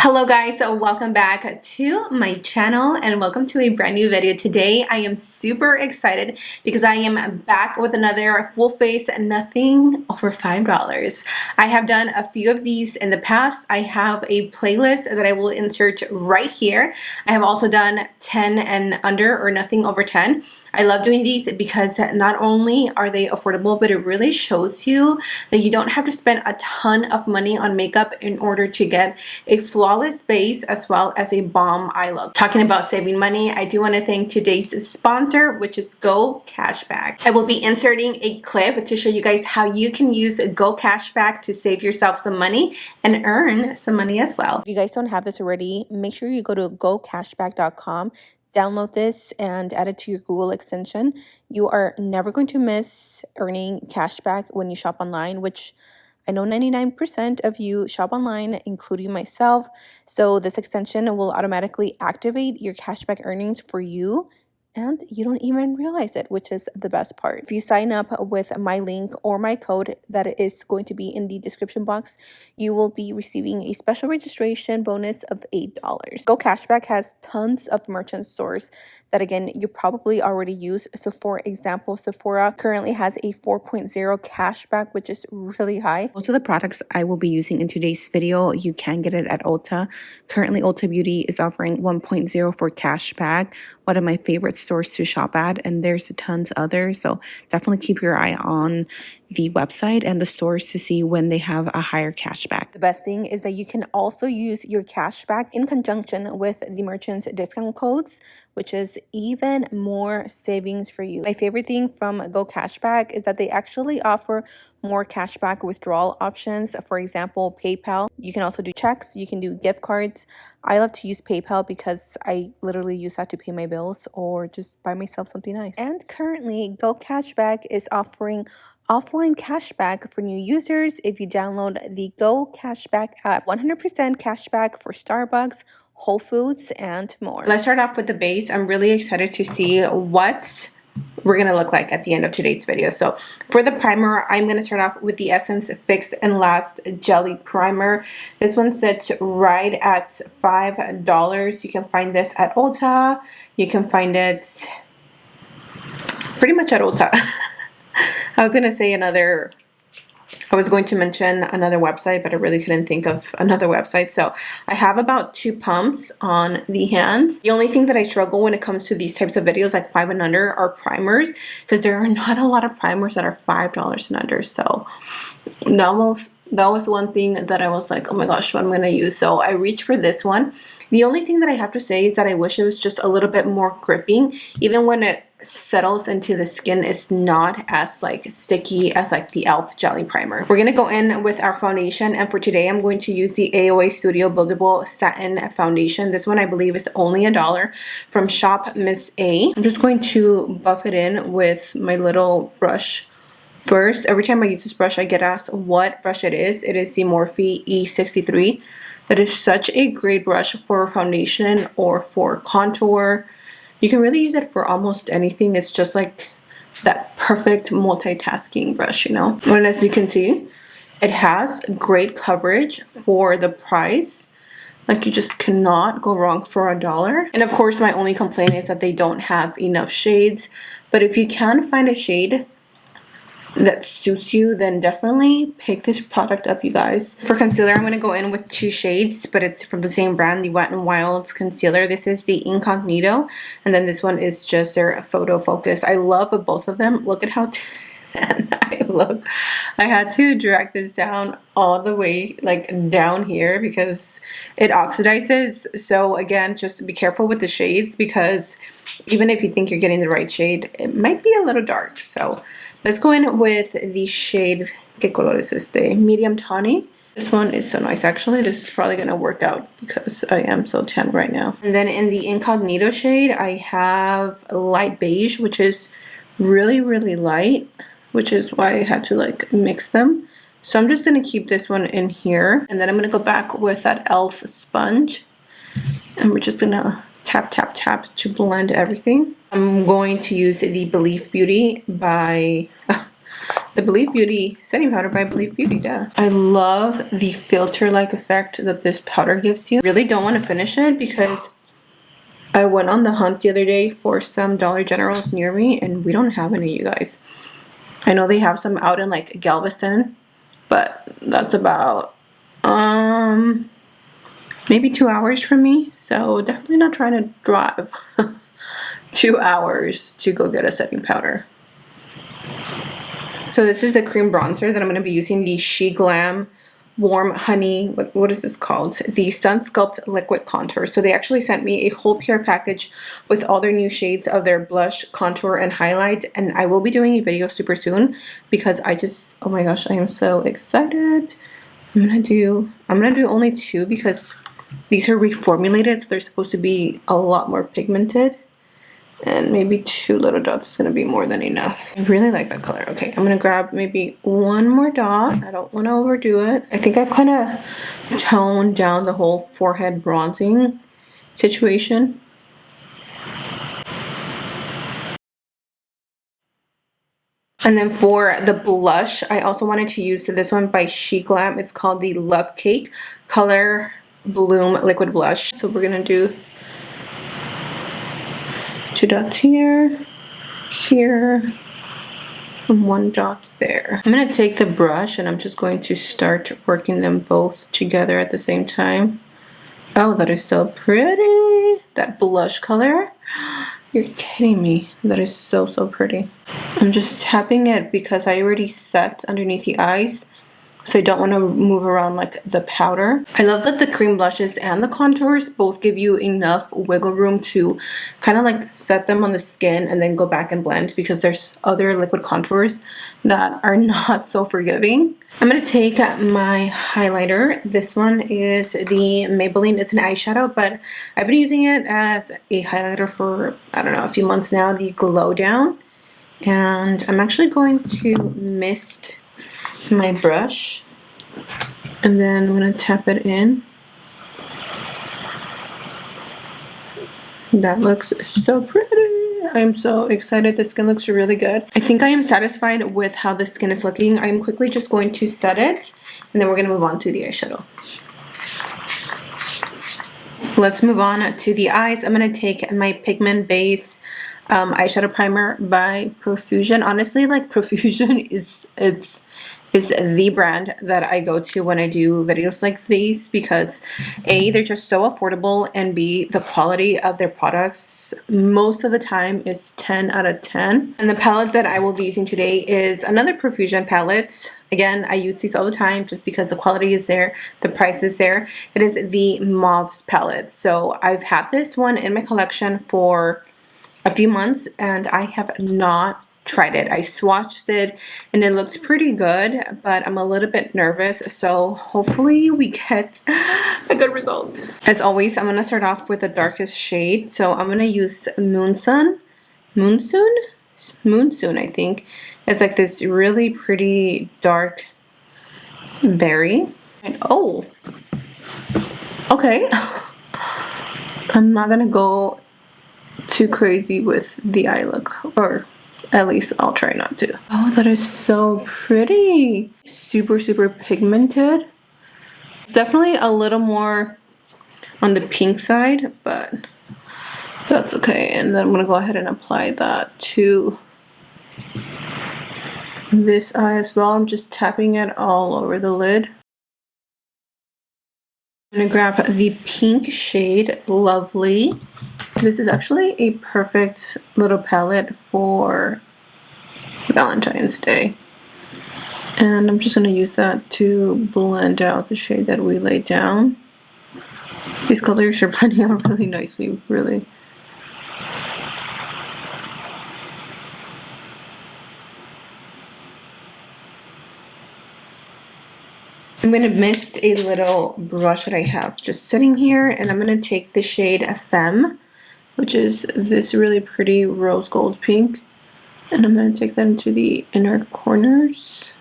Hello guys, so welcome back to my channel and welcome to a brand new video. Today I am super excited because I am back with another full face nothing over $5. I have done a few of these in the past. I have a playlist that I will insert right here. I have also done 10 and under or nothing over 10. I love doing these because not only are they affordable, but it really shows you that you don't have to spend a ton of money on makeup in order to get a flawless base as well as a bomb eye look. Talking about saving money, I do want to thank today's sponsor, which is GoCashBack. I will be inserting a clip to show you guys how you can use GoCashBack to save yourself some money and earn some money as well. If you guys don't have this already, make sure you go to GoCashback.com. Download this and add it to your Google extension. You are never going to miss earning cashback when you shop online, which I know 99% of you shop online, including myself. So this extension will automatically activate your cashback earnings for you, and you don't even realize it, which is the best part. If you sign up with my link or my code that is going to be in the description box, you will be receiving a special registration bonus of $8. GoCashback has tons of merchant stores that, again, you probably already use. So for example, Sephora currently has a 4.0 cashback, which is really high. Most of the products I will be using in today's video, you can get it at Ulta. Currently, Ulta Beauty is offering 1.0 for cashback, one of my favorite stores to shop at, and there's tons others, so definitely keep your eye on the website and the stores to see when they have a higher cashback. The best thing is that you can also use your cashback in conjunction with the merchant's discount codes, which is even more savings for you. My favorite thing from GoCashback is that they actually offer more cashback withdrawal options. For example, PayPal. You can also do checks. You can do gift cards. I love to use PayPal because I literally use that to pay my bills or just buy myself something nice. And currently, GoCashback is offering offline cashback for new users if you download the GoCashback app. 100% cashback for Starbucks, Whole Foods, and more. Let's start off with the base. I'm really excited to see what we're going to look like at the end of today's video. So for the primer, I'm going to start off with the Essence Fix and Last Jelly Primer. This one sits right at $5. You can find this at Ulta. You can find it pretty much at Ulta. I was going to mention another website, but I really couldn't think of another website. So I have about 2 pumps on the hands. The only thing that I struggle when it comes to these types of videos, like 5 and under, are primers, because there are not a lot of primers that are $5 and under. So that was one thing that I was like, oh my gosh, what am I going to use? So I reached for this one. The only thing that I have to say is that I wish it was just a little bit more gripping. Even when it settles into the skin, it's not as like sticky as like the e.l.f. Jelly Primer. We're going to go in with our foundation, and for today I'm going to use the AOA Studio Buildable Satin Foundation. This one I believe is only $1 from Shop Miss A. I'm just going to buff it in with my little brush. First, every time I use this brush, I get asked what brush it is. It is the Morphe E63. That is such a great brush for foundation or for contour. You can really use it for almost anything. It's just like that perfect multitasking brush, you know. And as you can see, it has great coverage for the price. Like, you just cannot go wrong for $1. And of course, my only complaint is that they don't have enough shades. But if you can find a shade that suits you, then definitely pick this product up, you guys. For concealer, I'm going to go in with 2 shades, but it's from the same brand, the Wet n Wild concealer. This is the Incognito, and then this one is just their Photo Focus. I love both of them. Look at how I look. I had to drag this down all the way like down here because it oxidizes. So again, just be careful with the shades, because even if you think you're getting the right shade, it might be a little dark. So let's go in with the shade, ¿qué color es este? Medium Tawny. This one is so nice, actually. This is probably going to work out because I am so tan right now. And then in the Incognito shade, I have Light Beige, which is really, really light, which is why I had to like mix them. So I'm just going to keep this one in here. And then I'm going to go back with that e.l.f. sponge. And we're just going to tap, tap, tap to blend everything. I'm going to use the Belief Beauty by the Believe Beauty setting powder by Believe Beauty, duh. I love the filter-like effect that this powder gives you. Really don't want to finish it because I went on the hunt the other day for some Dollar Generals near me and we don't have any, you guys. I know they have some out in like Galveston, but that's about maybe 2 hours from me, so definitely not trying to drive 2 hours to go get a setting powder. So this is the cream bronzer that I'm going to be using, the She Glam Warm Honey, what is this called? The Sun Sculpt Liquid Contour. So they actually sent me a whole PR package with all their new shades of their blush, contour, and highlight. And I will be doing a video super soon because oh my gosh, I am so excited. I'm gonna do only 2 because these are reformulated, so they're supposed to be a lot more pigmented. And maybe 2 little dots is going to be more than enough. I really like that color. Okay, I'm going to grab maybe 1 more dot. I don't want to overdo it. I think I've kind of toned down the whole forehead bronzing situation. And then for the blush, I also wanted to use this one by She Glam. It's called the Love Cake Color Bloom Liquid Blush. So we're going to do 2 dots here, and 1 dot there. I'm going to take the brush and I'm just going to start working them both together at the same time. Oh, that is so pretty. That blush color. You're kidding me. That is so, so pretty. I'm just tapping it because I already set underneath the eyes. So I don't want to move around like the powder. I love that the cream blushes and the contours both give you enough wiggle room to kind of like set them on the skin and then go back and blend, because there's other liquid contours that are not so forgiving. I'm going to take my highlighter. This one is the Maybelline. It's an eyeshadow, but I've been using it as a highlighter for, I don't know, a few months now, the Glow Down. And I'm actually going to mist my brush, and then I'm going to tap it in. That looks so pretty. I'm so excited. The skin looks really good. I think I am satisfied with how the skin is looking. I'm quickly just going to set it, and then we're going to move on to the eyeshadow. Let's move on to the eyes. I'm going to take my Pigment Base eyeshadow primer by Profusion. Honestly, like, Profusion is the brand that I go to when I do videos like these, because A, they're just so affordable, and B, the quality of their products most of the time is 10 out of 10. And the palette that I will be using today is another Profusion palette. Again, I use these all the time just because the quality is there, the price is there. It is the Mauves palette. So I've had this one in my collection for a few months and I have not tried it. I swatched it and it looks pretty good, but I'm a little bit nervous, so hopefully we get a good result. As always, I'm going to start off with the darkest shade, so I'm going to use Moonsoon, I think. It's like this really pretty dark berry. And oh, okay. I'm not going to go too crazy with the eye look, or at least I'll try not to. Oh, that is so pretty. Super, super pigmented. It's definitely a little more on the pink side, but that's okay. And then I'm gonna go ahead and apply that to this eye as well. I'm just tapping it all over the lid. I'm gonna grab the pink shade Lovely. This is actually a perfect little palette for Valentine's Day. And I'm just going to use that to blend out the shade that we laid down. These colors are blending out really nicely, really. I'm going to mist a little brush that I have just sitting here, and I'm going to take the shade Femme, which is this really pretty rose gold pink, and I'm going to take that into the inner corners.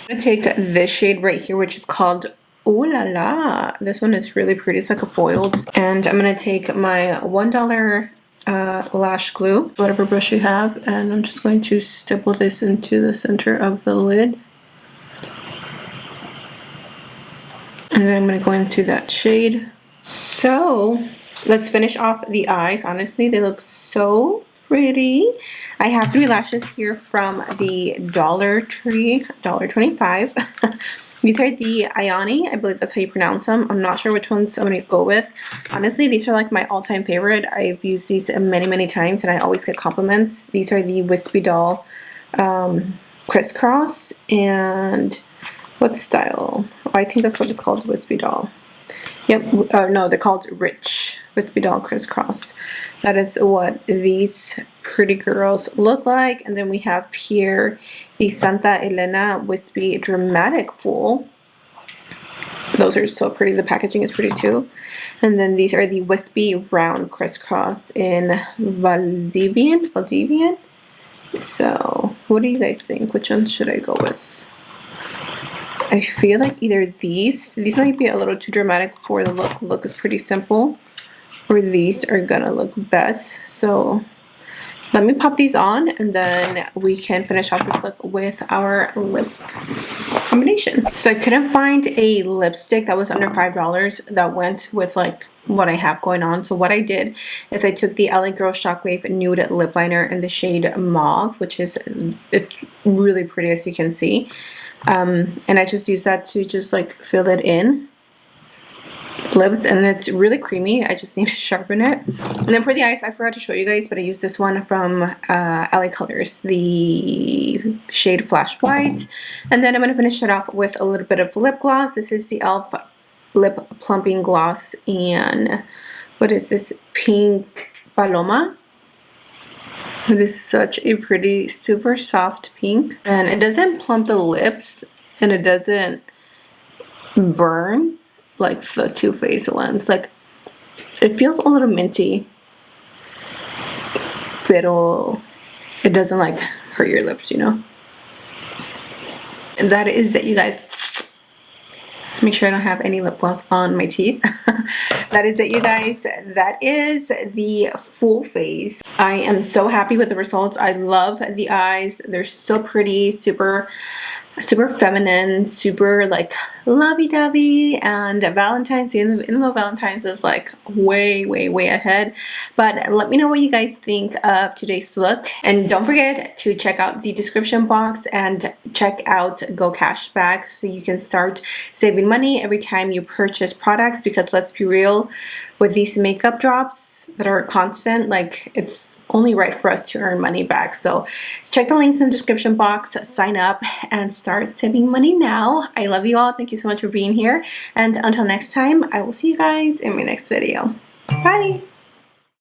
I'm going to take this shade right here, which is called Ooh La La. This one is really pretty. It's like a foiled. And I'm going to take my $1 lash glue, whatever brush you have, and I'm just going to stipple this into the center of the lid. And then I'm going to go into that shade. So let's finish off the eyes. Honestly, they look so pretty. I have 3 lashes here from the Dollar Tree, $1.25. These are the Ioni, I believe that's how you pronounce them. I'm not sure which ones I'm going to go with. Honestly, these are like my all-time favorite. I've used these many times and I always get compliments. These are the Wispy Doll Crisscross, and what style? I think that's what it's called, Wispy Doll. Yep, no, they're called Rich Wispy Doll Crisscross. That is what these pretty girls look like. And then we have here the Santa Elena Wispy Dramatic Full. Those are so pretty. The packaging is pretty too. And then these are the Wispy Round Crisscross in Valdivian. So, what do you guys think? Which one should I go with? I feel like either these might be a little too dramatic for the look. Look is pretty simple, or these are gonna look best. So let me pop these on and then we can finish off this look with our lip combination. So I couldn't find a lipstick that was under $5 that went with like what I have going on. So what I did is I took the LA Girl Shockwave Nude Lip Liner in the shade Mauve, which is it's really pretty, as you can see. And I just use that to just like fill it in lips, and it's really creamy. I just need to sharpen it. And then for the eyes, I forgot to show you guys, but I used this one from LA Colors, the shade Flash White. And then I'm going to finish it off with a little bit of lip gloss. This is the e.l.f. Lip Plumping Gloss, and what is this? Pink Paloma. It is such a pretty, super soft pink, and it doesn't plump the lips, and it doesn't burn like the Too Faced ones. Like, it feels a little minty, but it doesn't like hurt your lips, you know. And that is it, you guys. Make sure I don't have any lip gloss on my teeth. That is it, you guys. That is the full face. I am so happy with the results. I love the eyes. They're so pretty, super feminine, super like lovey-dovey, and Valentine's, even though Valentine's is like way ahead. But let me know what you guys think of today's look, and don't forget to check out the description box and check out GoCashBack so you can start saving money every time you purchase products, because let's be real, with these makeup drops that are constant, like, it's only right for us to earn money back. So check the links in the description box, sign up, and start saving money now. I love you all. Thank you so much for being here. And until next time, I will see you guys in my next video. Bye!